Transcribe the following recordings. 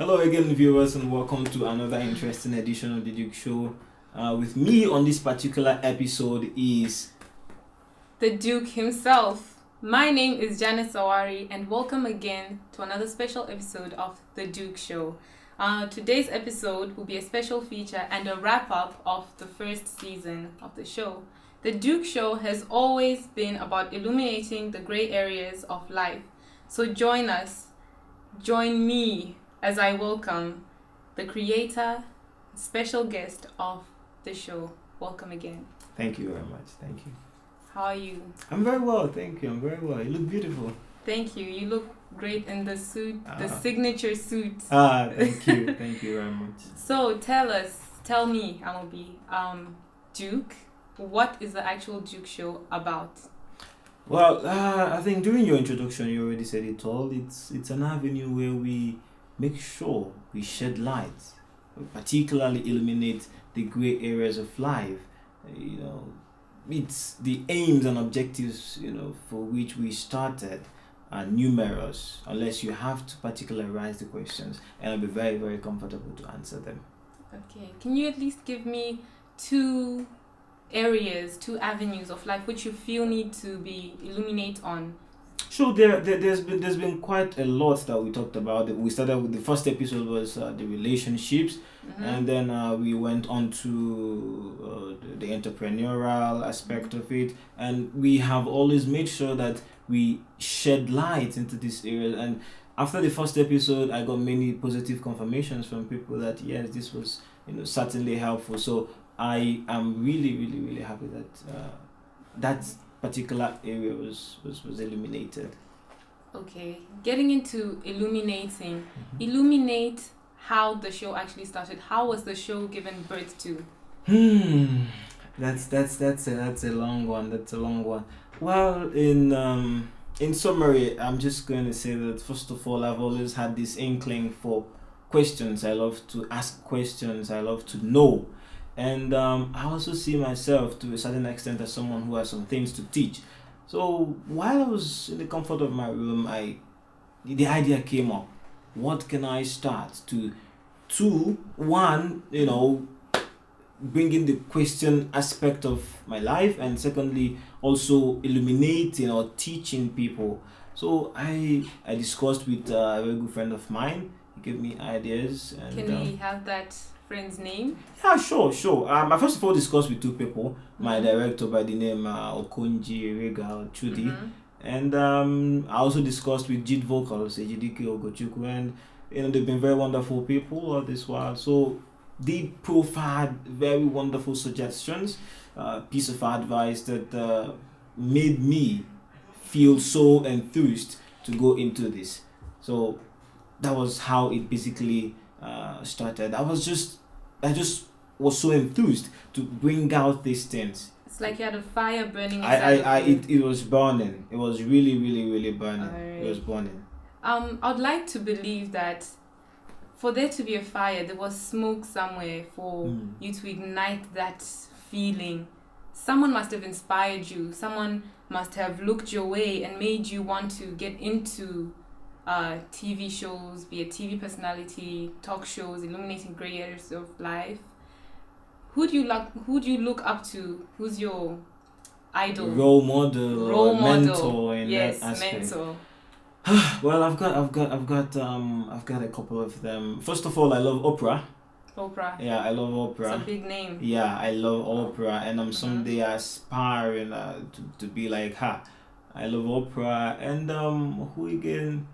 Hello again, viewers, and welcome to another interesting edition of the Duke Show. With me on this particular episode is the Duke himself. My name is Janice Sawari, and welcome again to another special episode of the Duke Show. Today's episode will be a special feature and a wrap-up of the first season of the show. The Duke Show has always been about illuminating the gray areas of life. So join me as I welcome the creator, special guest of the show. Welcome again. Thank you very much. Thank you. How are you? I'm very well, thank you. I'm very well. You look beautiful. Thank you. You look great in the suit, the signature suit. Thank you. Thank you very much. So tell me, Amobi, Duke, what is the actual Duke Show about? Well, I think during your introduction, you already said it all. It's an avenue where we make sure we shed light, particularly illuminate the gray areas of life. It's the aims and objectives, for which we started are numerous, unless you have to particularize the questions, and I'll be very, very comfortable to answer them. Okay. Can you at least give me two avenues of life which you feel need to be illuminate on? Sure, there's been quite a lot that we talked about. We started with the first episode was the relationships, and then we went on to the entrepreneurial aspect of it, and we have always made sure that we shed light into this area. And after the first episode, I got many positive confirmations from people that yes, this was certainly helpful. So I am really, really, really happy that that particular area was illuminated. Okay, getting into illuminating, illuminate how the show actually started. How was the show given birth to? That's a long one. That's a long one. Well, in summary, I'm just going to say that first of all, I've always had this inkling for questions. I love to ask questions. I love to know. And I also see myself to a certain extent as someone who has some things to teach. So while I was in the comfort of my room, the idea came up. What can I start to? One, bringing the question aspect of my life, and secondly, also illuminating or teaching people. So I discussed with a very good friend of mine. He gave me ideas. And, can we have that friend's name? Yeah, sure. I first of all discussed with two people. My director by the name Okonji Rega Chudi, and I also discussed with Jid Vocals, Ejidike Ogochukwu, and they've been very wonderful people all this while. So they profiled very wonderful suggestions, piece of advice that made me feel so enthused to go into this. So that was how it basically started. I just was so enthused to bring out these things. It's like you had a fire burning inside it was burning. It was really, really, really burning. Right. It was burning. I'd like to believe that for there to be a fire, there was smoke somewhere for you to ignite that feeling. Someone must have inspired you. Someone must have looked your way and made you want to get into TV shows, be a TV personality, talk shows, illuminating gray areas of life. Who do you look up to? Who's your idol? Role model, mentor in yes, that aspect. mentor. Well, I've got a couple of them. First of all, I love Oprah. Oprah. Yeah, I love Oprah. It's a big name. Yeah, I love Oprah, and I'm someday aspiring to be like her. I love Oprah, and who again?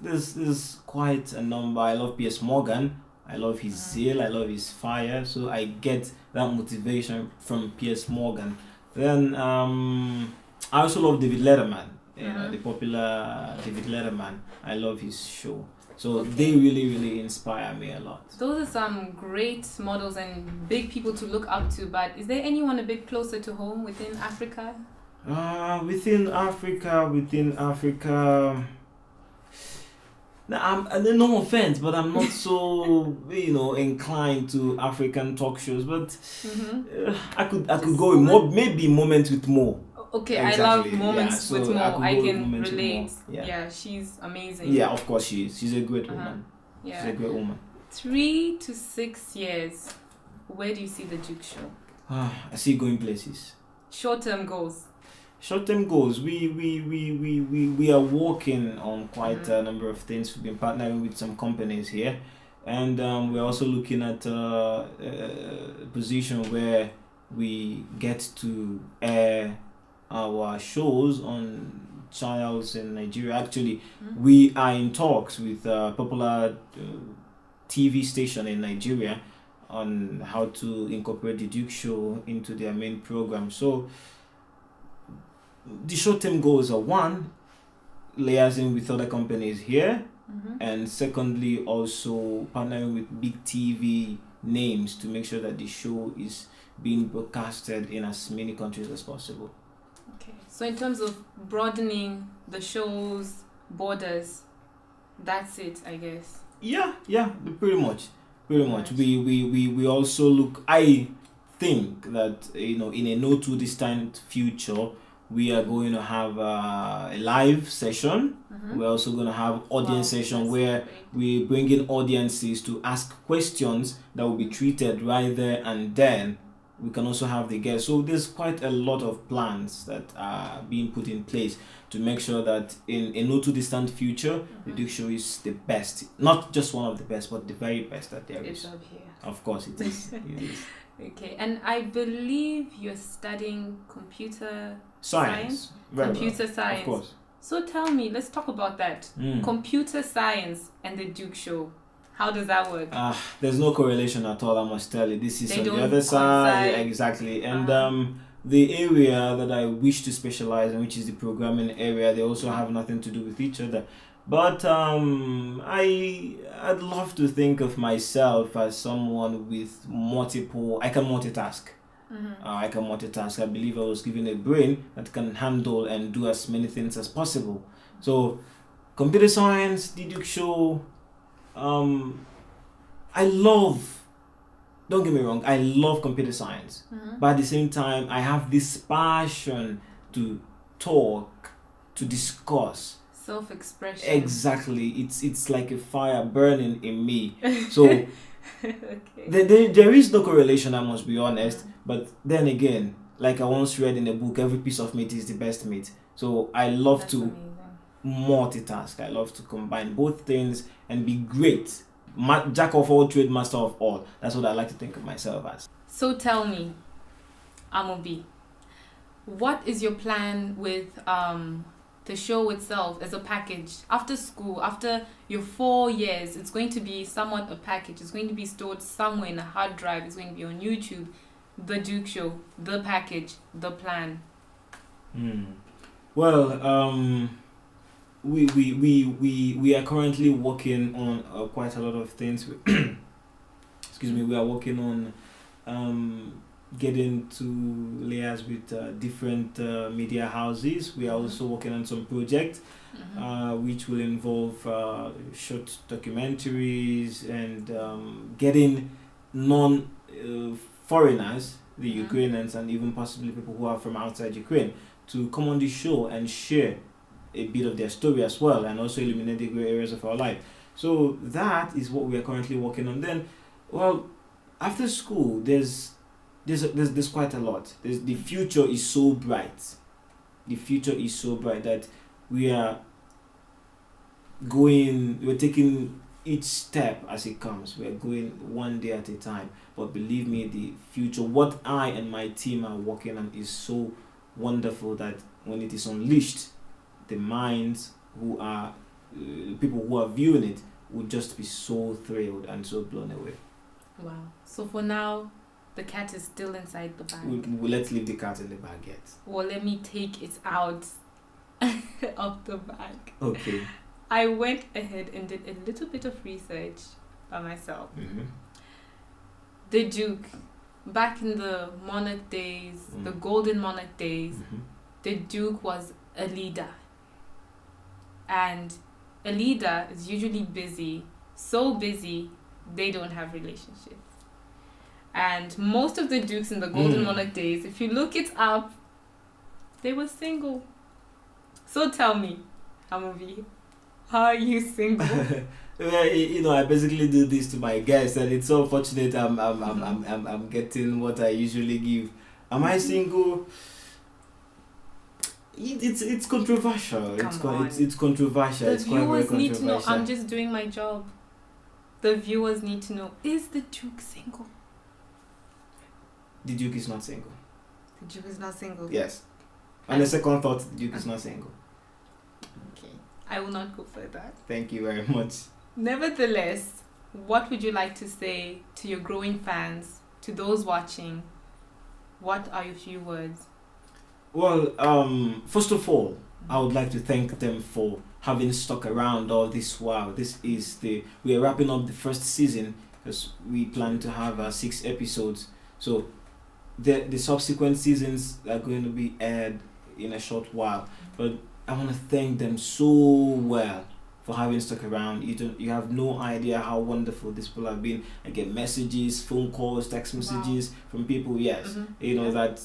There's quite a number. I love Piers Morgan. I love his zeal. I love his fire. So I get that motivation from Piers Morgan. Then I also love David Letterman. The popular David Letterman. I love his show. So they really, really inspire me a lot. Those are some great models and big people to look up to. But is there anyone a bit closer to home within Africa? Within Africa. No offense, but I'm not so inclined to African talk shows. But I could go in maybe Moment with Mo. Okay, Exactly. I love Moments Yeah, with so Mo. I go with can Moments with Mo. relate. Yeah. Yeah, she's amazing. Yeah, of course she is. She's a great Uh-huh. woman. She's Yeah. a great woman. 3 to 6 years. Where do you see the Duke show? I see going places. Short-term goals. Short-term goals. We are working on quite a number of things. We've been partnering with some companies here, and we're also looking at a position where we get to air our shows on channels in Nigeria. Actually, we are in talks with a popular TV station in Nigeria on how to incorporate the Duke show into their main program. So the short-term goals are, one, liaising with other companies here, and secondly, also partnering with big TV names to make sure that the show is being broadcasted in as many countries as possible. Okay. So in terms of broadening the show's borders, that's it, I guess. Yeah, pretty much. We also look. I think that in a not too distant future, we are going to have a live session. We're also going to have audience session where we bring in audiences to ask questions that will be treated right there and then. We can also have the guests. So there's quite a lot of plans that are being put in place to make sure that in a not too distant future, the Duke show is the best. Not just one of the best, but the very best that there is. It's up here. Of course it is. It is. Okay, and I believe you're studying computer Science. Very computer well. science. Of course. So tell me, let's talk about that. Computer science and the Duke show. How does that work? There's no correlation at all, I must tell you. This is They on the don't other side. coincide. Exactly. And the area that I wish to specialize in, which is the programming area, they also have nothing to do with each other. But I'd love to think of myself as someone with multiple. I can multitask. I can multitask. I believe I was given a brain that can handle and do as many things as possible. So, computer science, the Duke show. Don't get me wrong, I love computer science, but at the same time, I have this passion to talk, to discuss. Self-expression. Exactly, it's like a fire burning in me. So Okay. there is no correlation, I must be honest. But then again, like I once read in a book, every piece of meat is the best meat. So I love That's to amazing. multitask. I love to combine both things and be great. Jack of all trade, master of all. That's what I like to think of myself as. So tell me, Amobi, what is your plan with the show itself as a package? After school, after your 4 years, it's going to be somewhat a package. It's going to be stored somewhere in a hard drive. It's going to be on YouTube. The Duke Show, the package, the plan. Well, we are currently working on quite a lot of things. Excuse me. We are working on getting to layers with different media houses. We are also working on some projects which will involve short documentaries and getting non-foreigners, the Ukrainians, and even possibly people who are from outside Ukraine, to come on the show and share a bit of their story as well, and also illuminate the grey areas of our life. So that is what we are currently working on. Then, well, after school, there's quite a lot. The future is so bright. The future is so bright that we're taking each step as it comes. We're going one day at a time. But believe me, the future, what I and my team are working on, is so wonderful that when it is unleashed, the minds who are people who are viewing it would just be so thrilled and so blown away. Wow. So for now, the cat is still inside the bag. Let's leave the cat in the bag yet. Well, let me take it out of the bag. Okay. I went ahead and did a little bit of research by myself. The Duke, back in the monarch days, the golden monarch days, the Duke was a leader. And a leader is usually busy, so busy they don't have relationships. And most of the dukes in the golden monarch days, if you look it up, they were single. So tell me, Amobi, how are you single? Well, I basically do this to my guests, and it's so fortunate I'm getting what I usually give. Am I single? It's controversial. It's controversial. The It's quite very viewers need to know. controversial. I'm just doing my job. The viewers need to know: is the Duke single? The Duke is not single. The Duke is not single. Yes. On the second thought, the Duke is not single. Okay, I will not go further. Thank you very much. Nevertheless, what would you like to say to your growing fans, to those watching? What are your few words? Well, first of all, I would like to thank them for having stuck around all this while. We are wrapping up the first season because we plan to have 6 episodes. So the subsequent seasons are going to be aired in a short while. But I want to thank them so well for having stuck around. You have no idea how wonderful these people have been. I get messages, phone calls, text messages from people. Yes, that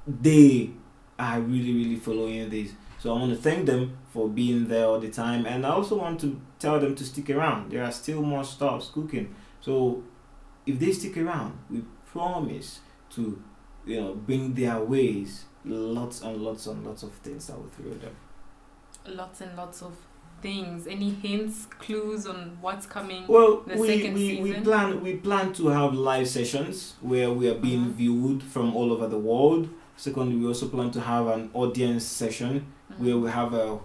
they are really, really following this. So I want to thank them for being there all the time, and I also want to tell them to stick around. There are still more stuffs cooking. So if they stick around, we promise to, bring their ways lots and lots and lots of things that will throw them. Lots and lots of things. Any hints, clues on what's coming? Well, second season? we plan to have live sessions where we are being viewed from all over the world. Secondly, we also plan to have an audience session where we have a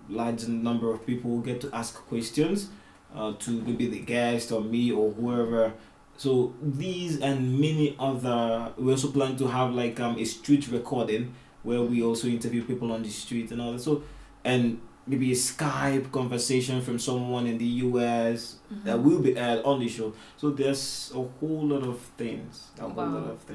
large number of people who get to ask questions to maybe the guest or me or whoever. So these and many other. We also plan to have like a street recording where we also interview people on the street and all that. So, and maybe a Skype conversation from someone in the US that will be aired on the show. So there's a whole lot of things.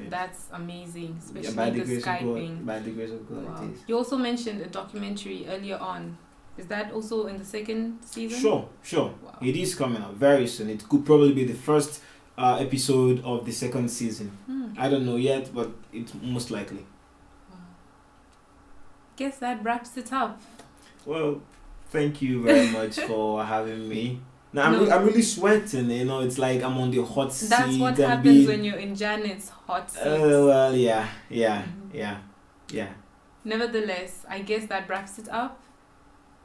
That's amazing, especially by the grace Skyping. of God, by the grace of God, Wow. it is. You also mentioned a documentary earlier on. Is that also in the second season? Sure. Wow. It is coming out very soon. It could probably be the first episode of the second season. I don't know yet, but it's most likely. Wow. Guess that wraps it up. Well, thank you very much for having me. Now I'm really sweating. It's like I'm on the hot seat. That's what happens when you're in Janet's hot seat. Well, yeah. Nevertheless, I guess that wraps it up.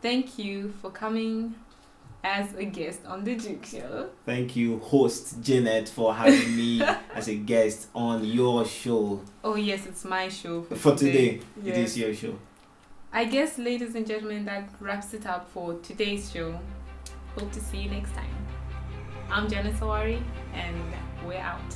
Thank you for coming as a guest on the Duke Show. Thank you, host Janet, for having me as a guest on your show. Oh yes, it's my show for today. Yes. It is your show. I guess, ladies and gentlemen, that wraps it up for today's show. Hope to see you next time. I'm Janet Sawari, and we're out.